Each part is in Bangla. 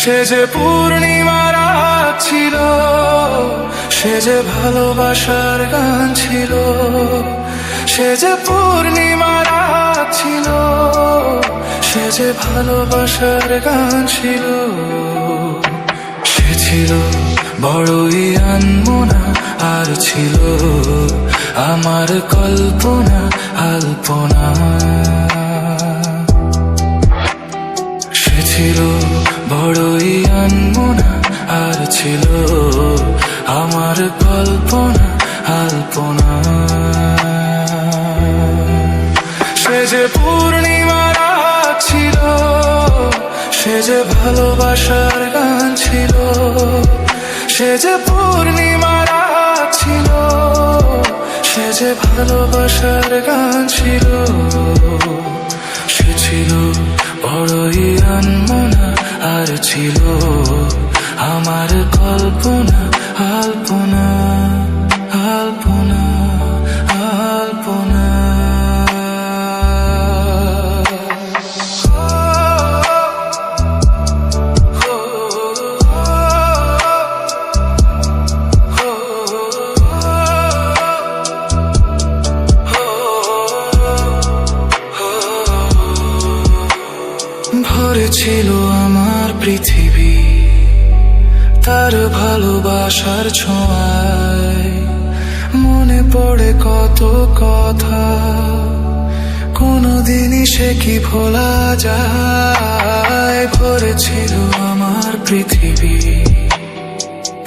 সে যে পূর্ণিমার রাত ছিল, সে যে ভালোবাসার গান ছিল। সে যে পূর্ণিমার রাত ছিল, সে যে ভালোবাসার গান ছিল। সে ছিল বড়ই আনমনা, আর ছিল আমার কল্পনা আলপনা। সে ছিল বড়ই আনমনা, আর ছিল আমার কল্পনা আলপনা। সে যে পূর্ণিমার রাত ছিল, সে যে ভালোবাসার গান ছিল। সে যে পূর্ণিমার রাত ছিল, সে যে ভালোবাসার গান ছিল। সে ছিল বড়ই আনমনা, আর ছিল আমার কল্পনা আলপনা আলপনা আলপনা। ভরে ছিল আমার পৃথিবী তার ভালোবাসার ছোঁয়ায়। মনে পড়ে কত কথা, কোনদিনই সে কি ভোলা যায়। ভরে ছিল আমার পৃথিবী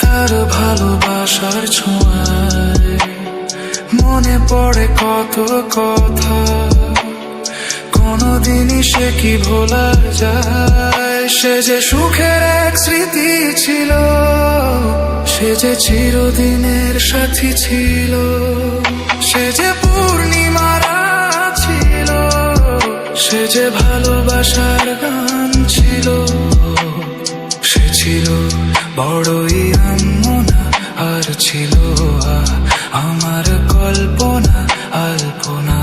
তার ভালোবাসার ছোঁয়ায়। মনে পড়ে কত কথা, কোনদিনই সে কি ভোলা যায়। সে যে সুখের এক স্মৃতি ছিল, সে যে চিরদিনের সাথী ছিল। সে যে পূর্ণিমার রাত ছিল, সে যে ভালোবাসার গান ছিল। সে ছিল বড়ই আনমনা, আর ছিল আমার কল্পনা আলপনা।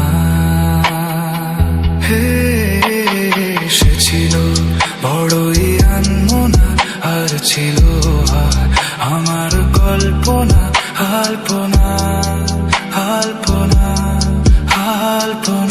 সে ছিল বড়ই আনমনা, আর ছিল আমার কল্পনা আলপনা আলপনা আলপনা।